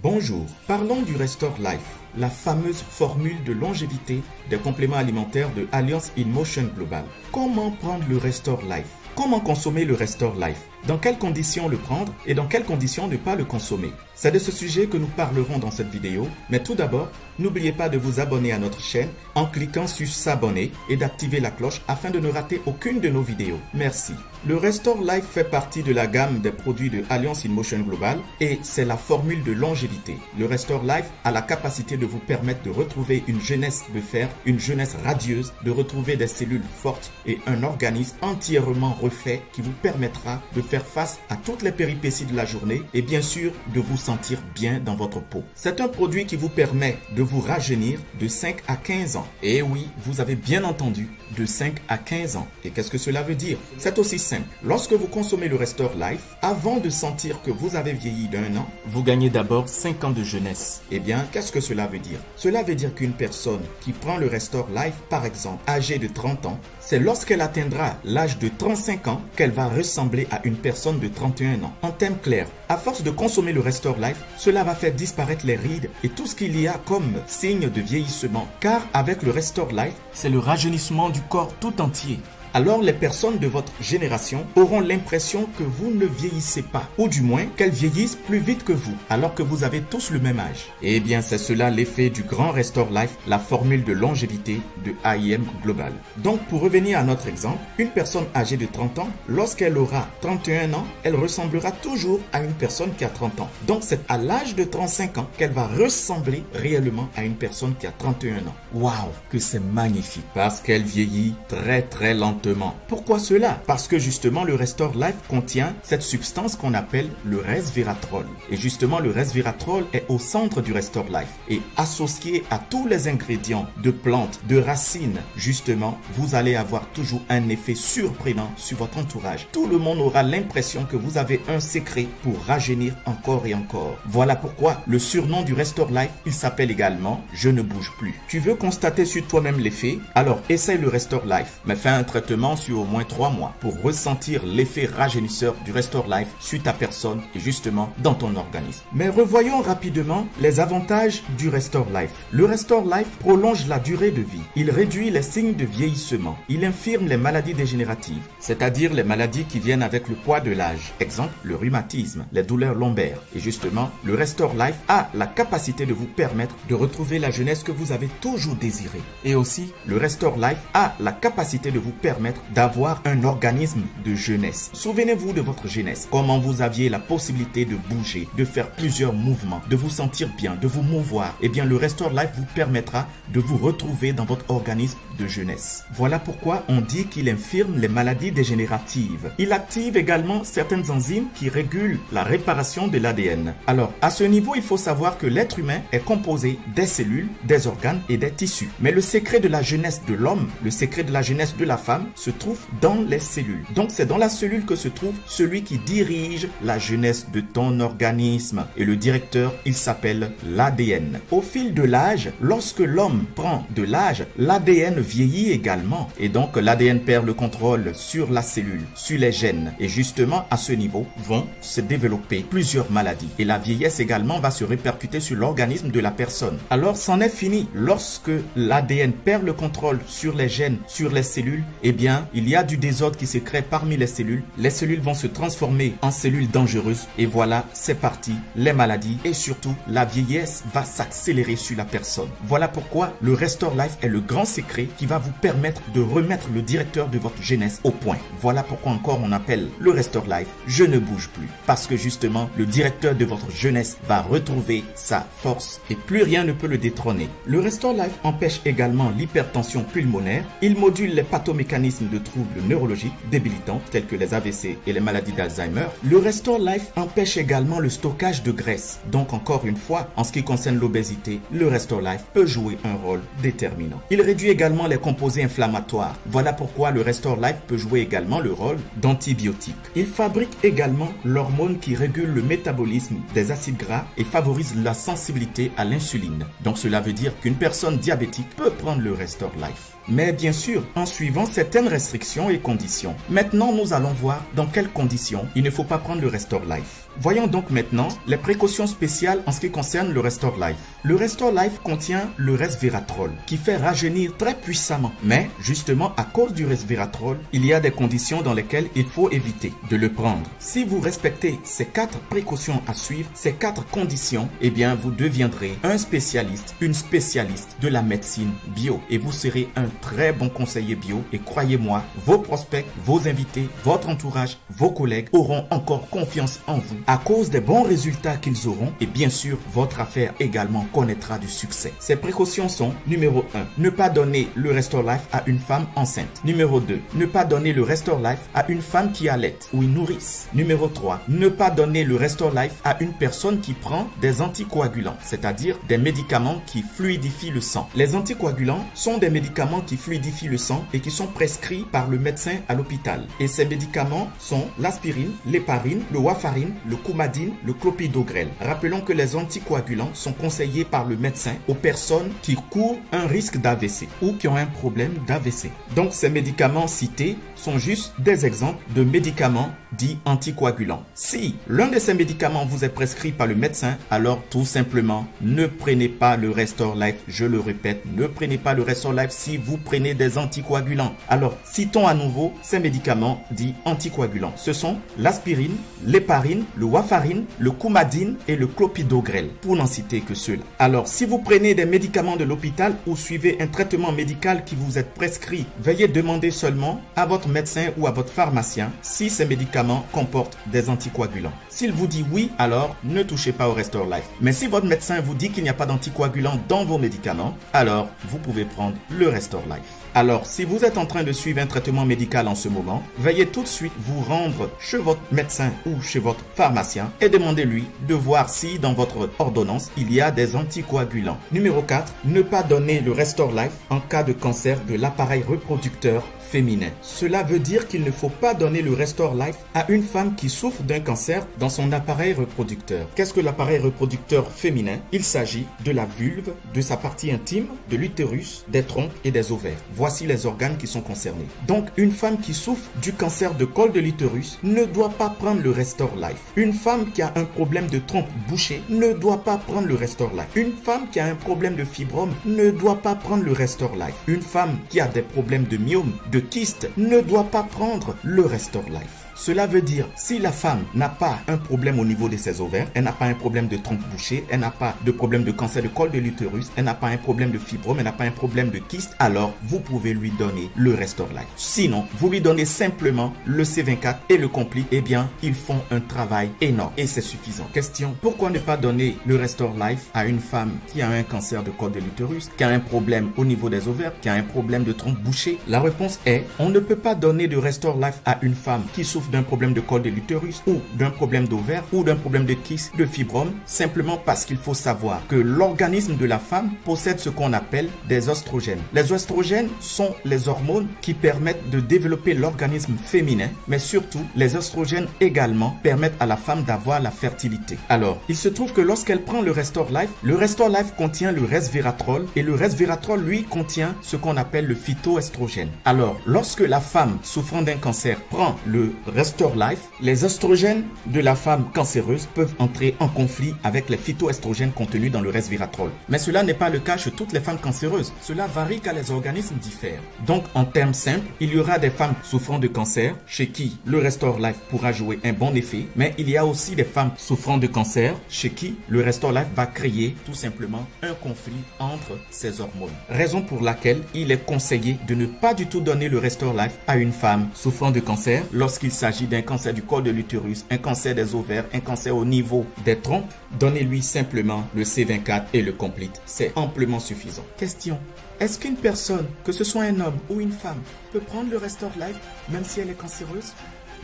Bonjour, parlons du Restore Life, la fameuse formule de longévité des compléments alimentaires de Alliance in Motion Global. Comment prendre le Restore Life? Comment consommer le Restore Life? Dans quelles conditions le prendre et dans quelles conditions ne pas le consommer? C'est de ce sujet que nous parlerons dans cette vidéo, mais tout d'abord, n'oubliez pas de vous abonner à notre chaîne en cliquant sur s'abonner et d'activer la cloche afin de ne rater aucune de nos vidéos. Merci. Le Restore Life fait partie de la gamme des produits de Alliance in Motion Global et c'est la formule de longévité. Le Restore Life a la capacité de vous permettre de retrouver une jeunesse de fer, une jeunesse radieuse, de retrouver des cellules fortes et un organisme entièrement refait qui vous permettra de faire face à toutes les péripéties de la journée et bien sûr de vous sentir bien dans votre peau. C'est un produit qui vous permet de vous rajeunir de 5 à 15 ans. Et oui, vous avez bien entendu, de 5 à 15 ans. Et qu'est-ce que cela veut dire? C'est aussi simple. Lorsque vous consommez le Restore Life, avant de sentir que vous avez vieilli d'1 an, vous gagnez d'abord 5 ans de jeunesse. Eh bien, qu'est-ce que cela veut dire? Cela veut dire qu'une personne qui prend le Restore Life, par exemple, âgée de 30 ans, c'est lorsqu'elle atteindra l'âge de 35 ans qu'elle va ressembler à une personne de 31 ans. En termes clairs, à force de consommer le Restore Life, cela va faire disparaître les rides et tout ce qu'il y a comme signe de vieillissement. Car avec le Restore Life, c'est le rajeunissement du corps tout entier. Alors les personnes de votre génération auront l'impression que vous ne vieillissez pas, ou du moins qu'elles vieillissent plus vite que vous, alors que vous avez tous le même âge. Eh bien c'est cela l'effet du grand Restore Life, la formule de longévité de AIM Global. Donc pour revenir à notre exemple, une personne âgée de 30 ans, lorsqu'elle aura 31 ans, elle ressemblera toujours à une personne qui a 30 ans. Donc c'est à l'âge de 35 ans qu'elle va ressembler réellement à une personne qui a 31 ans. Waouh, que c'est magnifique, parce qu'elle vieillit très lentement. Pourquoi cela? Parce que justement le Restore Life contient cette substance qu'on appelle le resveratrol. Et justement le resveratrol est au centre du Restore Life. Et associé à tous les ingrédients de plantes, de racines, justement, vous allez avoir toujours un effet surprenant sur votre entourage. Tout le monde aura l'impression que vous avez un secret pour rajeunir encore et encore. Voilà pourquoi le surnom du Restore Life, il s'appelle également « Je ne bouge plus ». Tu veux constater sur toi-même l'effet? Alors essaye le Restore Life, mais fais un traitement sur au moins 3 mois pour ressentir l'effet rajeunisseur du Restore Life sur ta personne et justement dans ton organisme. Mais revoyons rapidement les avantages du Restore Life. Le Restore Life prolonge la durée de vie. Il réduit les signes de vieillissement. Il infirme les maladies dégénératives, c'est-à-dire les maladies qui viennent avec le poids de l'âge. Exemple, le rhumatisme, les douleurs lombaires. Et justement, le Restore Life a la capacité de vous permettre de retrouver la jeunesse que vous avez toujours désirée. Et aussi, le Restore Life a la capacité de vous permettre d'avoir un organisme de jeunesse. Souvenez-vous de votre jeunesse, comment vous aviez la possibilité de bouger, de faire plusieurs mouvements, de vous sentir bien, de vous mouvoir. Eh bien, le Restore Life vous permettra de vous retrouver dans votre organisme de jeunesse. Voilà pourquoi on dit qu'il infirme les maladies dégénératives. Il active également certaines enzymes qui régulent la réparation de l'ADN. Alors, à ce niveau, il faut savoir que l'être humain est composé des cellules, des organes et des tissus. Mais le secret de la jeunesse de l'homme, le secret de la jeunesse de la femme, se trouve dans les cellules. Donc c'est dans la cellule que se trouve celui qui dirige la jeunesse de ton organisme. Et le directeur, il s'appelle l'ADN. Au fil de l'âge, lorsque l'homme prend de l'âge, l'ADN vieillit également. Et donc l'ADN perd le contrôle sur la cellule, sur les gènes. Et justement, à ce niveau, vont se développer plusieurs maladies. Et la vieillesse également va se répercuter sur l'organisme de la personne. Alors c'en est fini. Lorsque l'ADN perd le contrôle sur les gènes, sur les cellules, eh bien, il y a du désordre qui se crée parmi les cellules. Les cellules vont se transformer en cellules dangereuses. Et voilà, c'est parti. Les maladies et surtout, la vieillesse va s'accélérer sur la personne. Voilà pourquoi le Restore Life est le grand secret qui va vous permettre de remettre le directeur de votre jeunesse au point. Voilà pourquoi encore on appelle le Restore Life « Je ne bouge plus ». Parce que justement, le directeur de votre jeunesse va retrouver sa force et plus rien ne peut le détrôner. Le Restore Life empêche également l'hypertension pulmonaire. Il module les pathomécanismes de troubles neurologiques débilitants tels que les AVC et les maladies d'Alzheimer. Le Restore Life empêche également le stockage de graisse. Donc encore une fois, en ce qui concerne l'obésité, le Restore Life peut jouer un rôle déterminant. Il réduit également les composés inflammatoires. Voilà pourquoi le Restore Life peut jouer également le rôle d'antibiotique. Il fabrique également l'hormone qui régule le métabolisme des acides gras et favorise la sensibilité à l'insuline. Donc cela veut dire qu'une personne diabétique peut prendre le Restore Life. Mais bien sûr, en suivant certaines restrictions et conditions. Maintenant, nous allons voir dans quelles conditions il ne faut pas prendre le Restore Life. Voyons donc maintenant les précautions spéciales en ce qui concerne le Restore Life. Le Restore Life contient le resveratrol qui fait rajeunir très puissamment. Mais justement à cause du resveratrol, il y a des conditions dans lesquelles il faut éviter de le prendre. Si vous respectez ces 4 précautions à suivre, ces 4 conditions, eh bien vous deviendrez un spécialiste, une spécialiste de la médecine bio et vous serez un très bon conseiller bio. Et croyez-moi, vos prospects, vos invités, votre entourage, vos collègues auront encore confiance en vous à cause des bons résultats qu'ils auront et bien sûr, votre affaire également connaîtra du succès. Ces précautions sont numéro 1, ne pas donner le Restore Life à une femme enceinte. Numéro 2, ne pas donner le Restore Life à une femme qui allait ou une nourrice. Numéro 3, ne pas donner le Restore Life à une personne qui prend des anticoagulants, c'est-à-dire des médicaments qui fluidifient le sang. Les anticoagulants sont des médicaments qui fluidifient le sang et qui sont prescrits par le médecin à l'hôpital. Et ces médicaments sont l'aspirine, l'héparine, le warfarine, le coumadine, le clopidogrel. Rappelons que les anticoagulants sont conseillés par le médecin aux personnes qui courent un risque d'AVC ou qui ont un problème d'AVC. Donc ces médicaments cités sont juste des exemples de médicaments dits anticoagulants. Si l'un de ces médicaments vous est prescrit par le médecin, alors tout simplement ne prenez pas le Restore Life. Je le répète, ne prenez pas le Restore Life si vous prenez des anticoagulants. Alors citons à nouveau ces médicaments dits anticoagulants. Ce sont l'aspirine, l'héparine, le warfarine, le coumadine et le clopidogrel, pour n'en citer que ceux-là. Alors, si vous prenez des médicaments de l'hôpital ou suivez un traitement médical qui vous est prescrit, veuillez demander seulement à votre médecin ou à votre pharmacien si ces médicaments comportent des anticoagulants. S'il vous dit oui, alors ne touchez pas au Restore Life. Mais si votre médecin vous dit qu'il n'y a pas d'anticoagulants dans vos médicaments, alors vous pouvez prendre le Restore Life. Alors, si vous êtes en train de suivre un traitement médical en ce moment, veuillez tout de suite vous rendre chez votre médecin ou chez votre pharmacien et demandez-lui de voir si dans votre ordonnance, il y a des anticoagulants. Numéro 4, ne pas donner le Restore Life en cas de cancer de l'appareil reproducteur féminin. Cela veut dire qu'il ne faut pas donner le Restore Life à une femme qui souffre d'un cancer dans son appareil reproducteur. Qu'est-ce que l'appareil reproducteur féminin? Il s'agit de la vulve, de sa partie intime, de l'utérus, des trompes et des ovaires. Voici les organes qui sont concernés. Donc, une femme qui souffre du cancer de col de l'utérus ne doit pas prendre le Restore Life. Une femme qui a un problème de trompe bouchée ne doit pas prendre le Restore Life. Une femme qui a un problème de fibrome ne doit pas prendre le Restore Life. Une femme qui a des problèmes de myome, de kyste, ne doit pas prendre le Restore Life. Cela veut dire, si la femme n'a pas un problème au niveau de ses ovaires, elle n'a pas un problème de trompe bouchée, elle n'a pas de problème de cancer de col de l'utérus, elle n'a pas un problème de fibrome, elle n'a pas un problème de kyste, alors vous pouvez lui donner le Restore Life. Sinon, vous lui donnez simplement le C24 et le Complete, eh bien, ils font un travail énorme et c'est suffisant. Question, pourquoi ne pas donner le Restore Life à une femme qui a un cancer de col de l'utérus, qui a un problème au niveau des ovaires, qui a un problème de trompe bouchée? La réponse est, on ne peut pas donner de Restore Life à une femme qui souffre d'un problème de col de l'utérus ou d'un problème d'ovaire ou d'un problème de kyste, de fibrome, simplement parce qu'il faut savoir que l'organisme de la femme possède ce qu'on appelle des oestrogènes. Les oestrogènes sont les hormones qui permettent de développer l'organisme féminin, mais surtout les oestrogènes également permettent à la femme d'avoir la fertilité. Alors, il se trouve que lorsqu'elle prend le Restore Life contient le resveratrol et le resveratrol lui contient ce qu'on appelle le phytoestrogène. Alors, lorsque la femme souffrant d'un cancer prend le Restore Life, les oestrogènes de la femme cancéreuse peuvent entrer en conflit avec les phytoestrogènes contenus dans le resveratrol. Mais cela n'est pas le cas chez toutes les femmes cancéreuses. Cela varie car les organismes diffèrent. Donc, en termes simples, il y aura des femmes souffrant de cancer chez qui le Restore Life pourra jouer un bon effet, mais il y a aussi des femmes souffrant de cancer chez qui le Restore Life va créer tout simplement un conflit entre ces hormones. Raison pour laquelle il est conseillé de ne pas du tout donner le Restore Life à une femme souffrant de cancer lorsqu'il s'agit d'un cancer du col de l'utérus, un cancer des ovaires, un cancer au niveau des trompes. Donnez-lui simplement le C24 et le Complete. C'est amplement suffisant. Question. Est-ce qu'une personne, que ce soit un homme ou une femme, peut prendre le Restore Life même si elle est cancéreuse?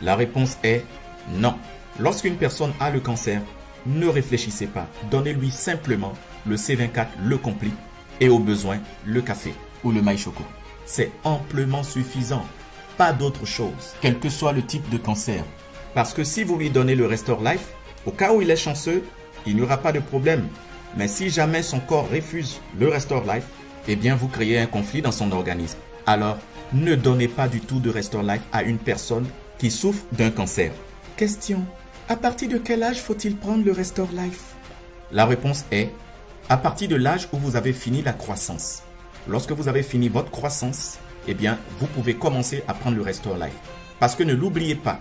La réponse est non. Lorsqu'une personne a le cancer, ne réfléchissez pas. Donnez-lui simplement le C24, le Complete et au besoin le café ou le maï choco. C'est amplement suffisant. Pas d'autre chose, quel que soit le type de cancer. Parce que si vous lui donnez le Restore Life, au cas où il est chanceux, il n'y aura pas de problème. Mais si jamais son corps refuse le Restore Life, eh bien vous créez un conflit dans son organisme. Alors, ne donnez pas du tout de Restore Life à une personne qui souffre d'un cancer. Question. À partir de quel âge faut-il prendre le Restore Life? La réponse est à partir de l'âge où vous avez fini la croissance. Lorsque vous avez fini votre croissance, eh bien, vous pouvez commencer à prendre le Restore Life. Parce que ne l'oubliez pas,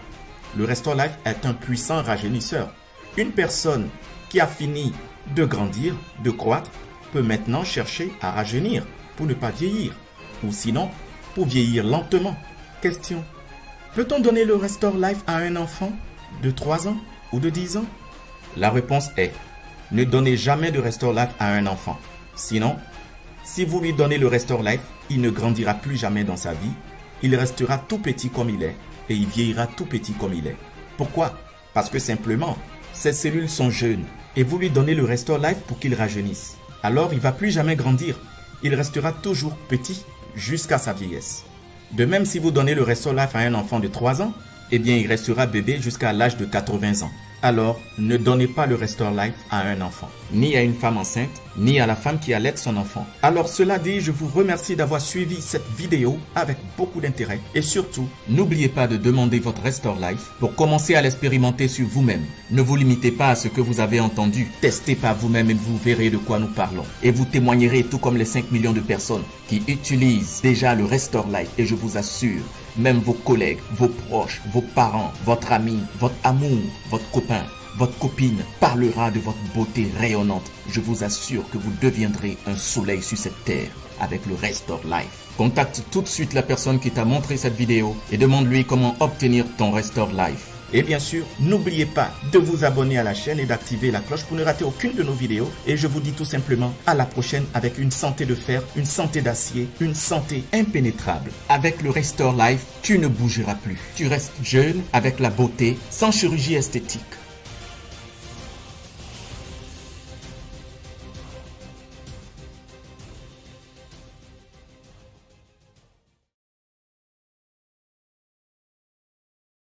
le Restore Life est un puissant rajeunisseur. Une personne qui a fini de grandir, de croître, peut maintenant chercher à rajeunir pour ne pas vieillir. Ou sinon, pour vieillir lentement. Question. Peut-on donner le Restore Life à un enfant de 3 ans ou de 10 ans? La réponse est ne donnez jamais de Restore Life à un enfant. Sinon, si vous lui donnez le Restore Life, il ne grandira plus jamais dans sa vie. Il restera tout petit comme il est et il vieillira tout petit comme il est. Pourquoi? Parce que simplement, ses cellules sont jeunes et vous lui donnez le Restore Life pour qu'il rajeunisse. Alors, il ne va plus jamais grandir. Il restera toujours petit jusqu'à sa vieillesse. De même, si vous donnez le Restore Life à un enfant de 3 ans, eh bien, il restera bébé jusqu'à l'âge de 80 ans. Alors, ne donnez pas le Restore Life à un enfant, ni à une femme enceinte, ni à la femme qui allaite son enfant. Alors, cela dit, je vous remercie d'avoir suivi cette vidéo avec beaucoup d'intérêt. Et surtout, n'oubliez pas de demander votre Restore Life pour commencer à l'expérimenter sur vous-même. Ne vous limitez pas à ce que vous avez entendu. Testez par vous-même et vous verrez de quoi nous parlons. Et vous témoignerez tout comme les 5 millions de personnes qui utilisent déjà le Restore Life. Et je vous assure, même vos collègues, vos proches, vos parents, votre ami, votre amour, votre copain, votre copine parlera de votre beauté rayonnante. Je vous assure que vous deviendrez un soleil sur cette terre avec le Restore Life. Contacte tout de suite la personne qui t'a montré cette vidéo et demande-lui comment obtenir ton Restore Life. Et bien sûr, n'oubliez pas de vous abonner à la chaîne et d'activer la cloche pour ne rater aucune de nos vidéos. Et je vous dis tout simplement à la prochaine avec une santé de fer, une santé d'acier, une santé impénétrable. Avec le Restore Life, tu ne bougeras plus. Tu restes jeune avec la beauté, sans chirurgie esthétique.